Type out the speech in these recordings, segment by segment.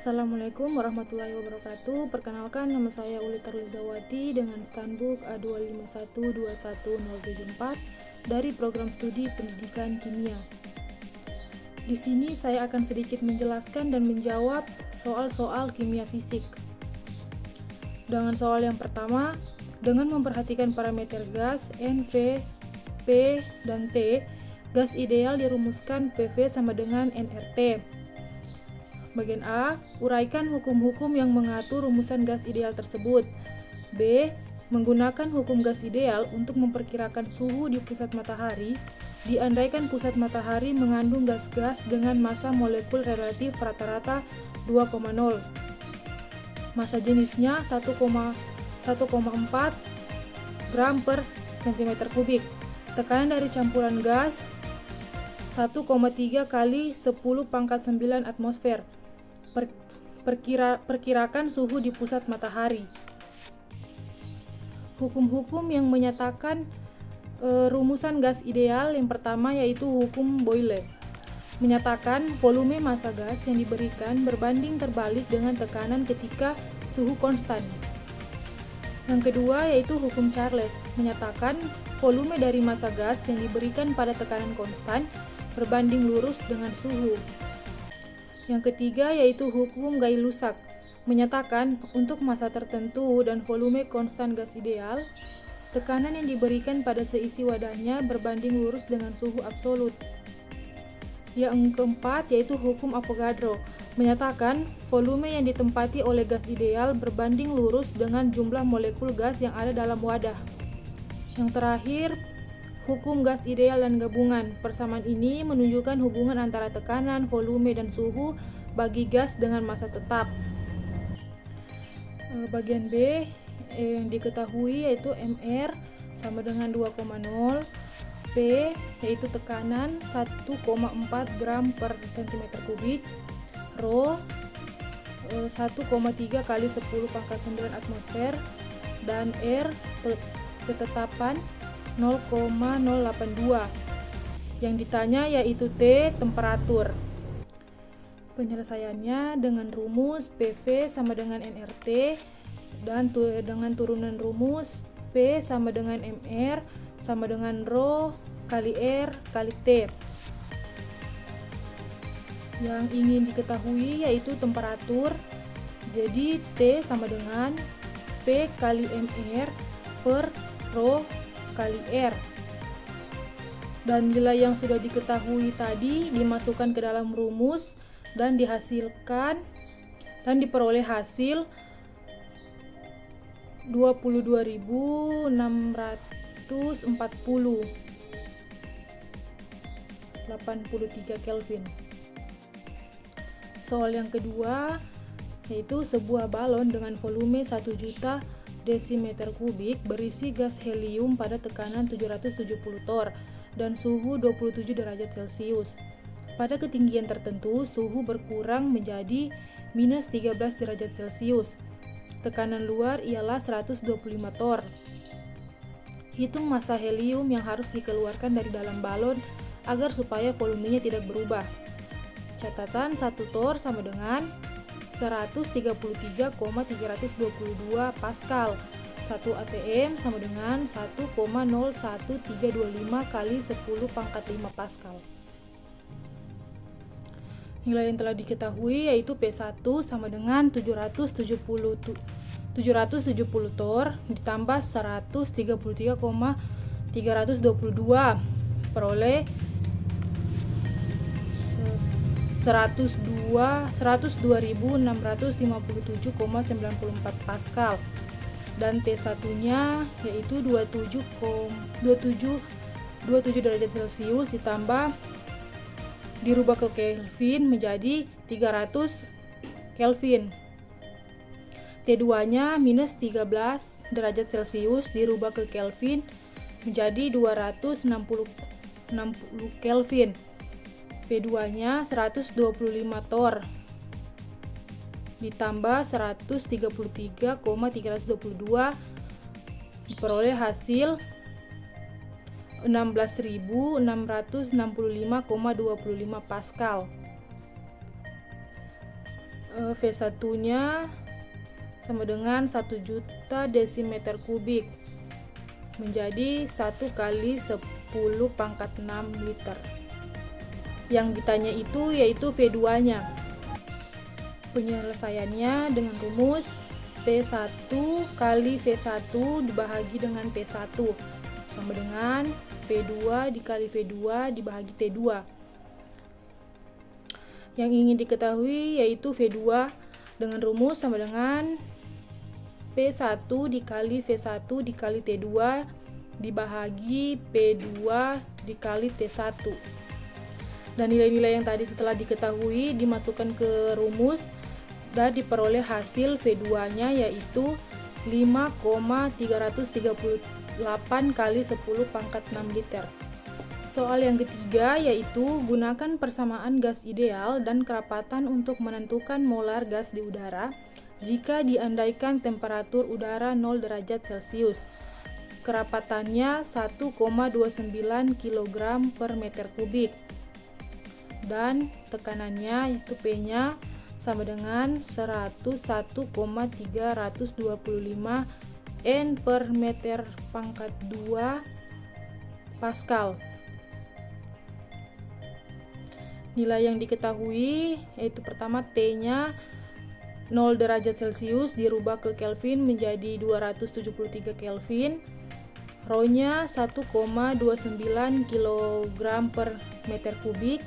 Assalamualaikum warahmatullahi wabarakatuh. Perkenalkan, nama saya Uli Terlidawati dengan Standbook A251211074 dari Program Studi Pendidikan Kimia. Di sini saya akan sedikit menjelaskan dan menjawab soal-soal kimia fisik. Dengan soal yang pertama, dengan memperhatikan parameter gas N, V, P, dan T, gas ideal dirumuskan PV sama dengan nRT. Bagian A, uraikan hukum-hukum yang mengatur rumusan gas ideal tersebut. B, menggunakan hukum gas ideal untuk memperkirakan suhu di pusat matahari, diandaikan pusat matahari mengandung gas-gas dengan massa molekul relatif rata-rata 2,0. Massa jenisnya 1,4 gram per cm kubik. Tekanan dari campuran gas 1,3 kali 10⁹ atmosfer. Perkirakan suhu di pusat matahari. Hukum-hukum yang menyatakan rumusan gas ideal yang pertama yaitu hukum Boyle. Menyatakan volume massa gas yang diberikan berbanding terbalik dengan tekanan ketika suhu konstan. Yang kedua yaitu hukum Charles. Menyatakan volume dari massa gas yang diberikan pada tekanan konstan berbanding lurus dengan suhu. Yang ketiga yaitu hukum Gay-Lussac, menyatakan untuk massa tertentu dan volume konstan gas ideal, tekanan yang diberikan pada seisi wadahnya berbanding lurus dengan suhu absolut. Yang keempat yaitu hukum Avogadro, menyatakan volume yang ditempati oleh gas ideal berbanding lurus dengan jumlah molekul gas yang ada dalam wadah. Yang terakhir, hukum gas ideal dan gabungan. Persamaan ini menunjukkan hubungan antara tekanan, volume, dan suhu bagi gas dengan massa tetap. Bagian B yang diketahui yaitu Mr sama dengan 2,0, P yaitu tekanan 1,4 gram per cm kubik, Rho 1,3 kali 10⁹ atmosfer, dan R ketetapan 0,082. Yang ditanya yaitu T, temperatur. Penyelesaiannya dengan rumus PV sama dengan nRT dan dengan turunan rumus P sama dengan Mr sama dengan Rho kali R kali T. Yang ingin diketahui yaitu temperatur. Jadi T sama dengan P kali Mr per Rho kali R, dan nilai yang sudah diketahui tadi dimasukkan ke dalam rumus dan dihasilkan dan diperoleh hasil 22.640 83 Kelvin. Soal yang kedua yaitu sebuah balon dengan volume 1 juta desimeter kubik berisi gas helium pada tekanan 770 torr dan suhu 27 derajat Celcius. Pada ketinggian tertentu, suhu berkurang menjadi minus 13 derajat Celcius. Tekanan luar ialah 125 torr. Hitung massa helium yang harus dikeluarkan dari dalam balon agar supaya volumenya tidak berubah. Catatan 1 torr sama dengan 133,322 Pascal. 1 atm sama dengan 1,01325 kali 10⁵ Pascal. Nilai yang telah diketahui yaitu P1 sama dengan 770 torr ditambah 133,322 peroleh 102.657,94 Pascal, dan T1 nya yaitu 27 derajat Celcius ditambah dirubah ke Kelvin menjadi 300 Kelvin. T2 nya minus 13 derajat Celcius dirubah ke Kelvin menjadi 260 Kelvin. P2 nya 125 torr ditambah 133,322 diperoleh hasil 16.665,25 Pascal. V1-nya sama dengan 1 juta desimeter kubik menjadi 1 kali 10 pangkat 6 liter. Yang ditanya itu yaitu V2-nya. Penyelesaiannya dengan rumus P1 kali V1 dibagi dengan T1 sama dengan V2 dikali V2 dibagi T2. Yang ingin diketahui yaitu V2 dengan rumus sama dengan P1 dikali V1 dikali T2 dibagi P2 dikali T1. Dan nilai-nilai yang tadi setelah diketahui dimasukkan ke rumus dan diperoleh hasil V2-nya yaitu 5,338 kali 10 pangkat 6 liter. Soal yang ketiga yaitu gunakan persamaan gas ideal dan kerapatan untuk menentukan molar gas di udara jika diandaikan temperatur udara 0 derajat Celcius. Kerapatannya 1,29 kg per meter kubik. Dan tekanannya itu P-nya sama dengan 101,325 N per meter pangkat 2 Pascal. Nilai yang diketahui yaitu pertama T-nya 0 derajat Celcius dirubah ke Kelvin menjadi 273 Kelvin. Rho-nya 1,29 kg per meter kubik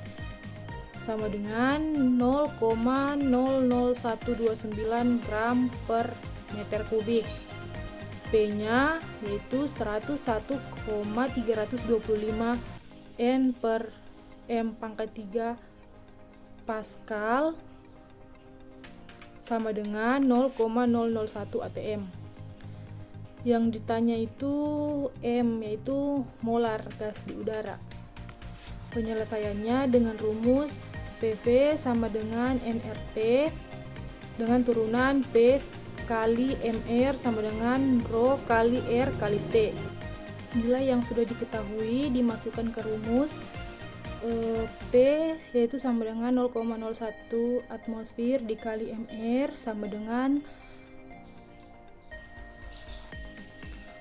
sama dengan 0,00129 gram per meter kubik. P-nya yaitu 101,325 N per M pangkat 3 Pascal sama dengan 0,001 atm. Yang ditanya itu M yaitu molar gas di udara. Penyelesaiannya dengan rumus PV sama dengan nRT dengan turunan P kali MR sama dengan Rho kali R kali T. Nilai yang sudah diketahui dimasukkan ke rumus P yaitu sama dengan 0,01 atmosfer dikali MR sama dengan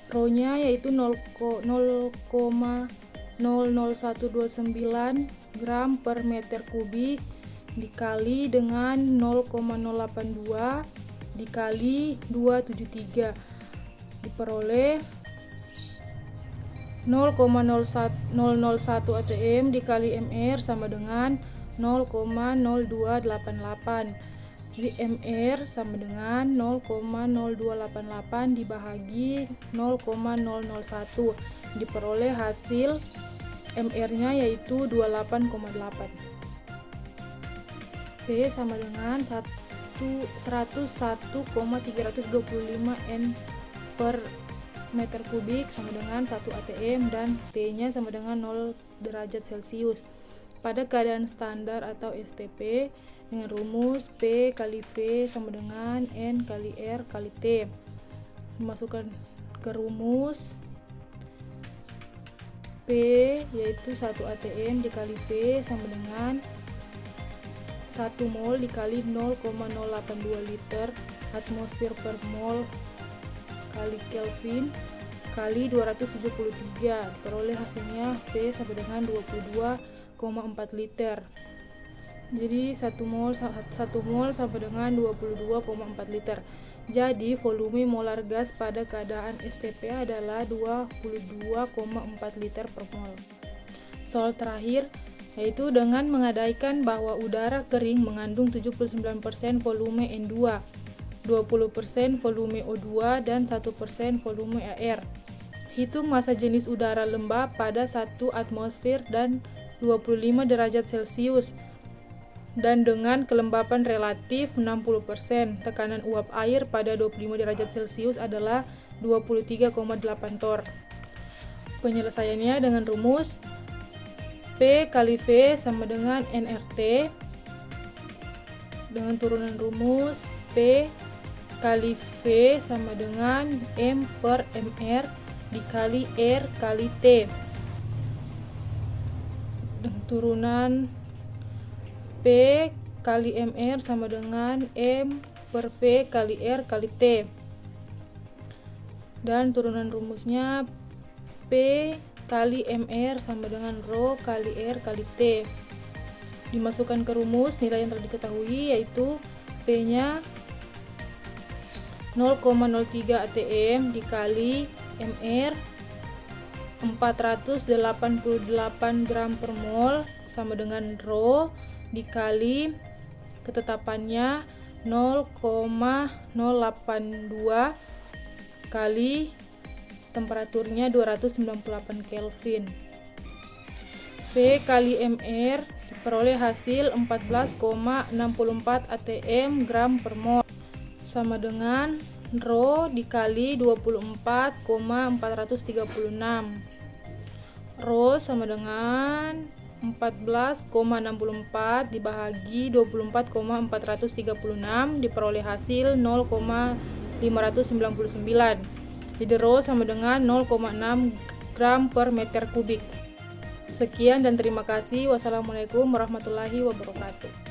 Rho-nya yaitu 0,00129 gram per meter kubik dikali dengan 0,082 dikali 273 diperoleh 0,001 atm dikali MR sama dengan 0,0288. Jadi MR sama dengan 0,0288 dibagi 0,001 diperoleh hasil MR-nya yaitu 28,8. P sama dengan 101,325 N per meter kubik sama dengan 1 atm dan T-nya sama dengan 0 derajat Celcius. Pada keadaan standar atau STP dengan rumus P kali V sama dengan N kali R kali T. Dimasukkan ke rumus P yaitu 1 atm dikali V sama dengan 1 mol dikali 0,082 liter atmosfer per mol kali Kelvin kali 273 peroleh hasilnya P sama dengan 22,4 liter. Jadi 1 mol sama dengan 22,4 liter. Jadi volume molar gas pada keadaan STP adalah 22,4 liter per mol. Soal terakhir yaitu dengan mengandaikan bahwa udara kering mengandung 79% volume N2, 20% volume O2 dan 1% volume air. Hitung massa jenis udara lembab pada 1 atmosfer dan 25 derajat Celcius dan dengan kelembapan relatif 60%. Tekanan uap air pada 25 derajat Celcius adalah 23,8 torr. Penyelesaiannya dengan rumus P kali V sama dengan nRT dengan turunan rumus P kali V sama dengan M per MR dikali R kali T dengan turunan P kali mR sama dengan M per V kali R kali T. Dan turunan rumusnya P kali mR sama dengan Rho kali R kali T. Dimasukkan ke rumus, nilai yang telah diketahui yaitu P-nya 0,03 atm dikali mR 488 gram per mol sama dengan Rho dikali ketetapannya 0,082 kali temperaturnya 298 Kelvin. P kali mR diperoleh hasil 14,64 atm gram per mol sama dengan Rho dikali 24,436. Rho sama dengan 14,64 dibagi 24,436 diperoleh hasil 0,599. Jadi Rho sama dengan 0,6 gram per meter kubik. Sekian dan terima kasih. Wassalamualaikum warahmatullahi wabarakatuh.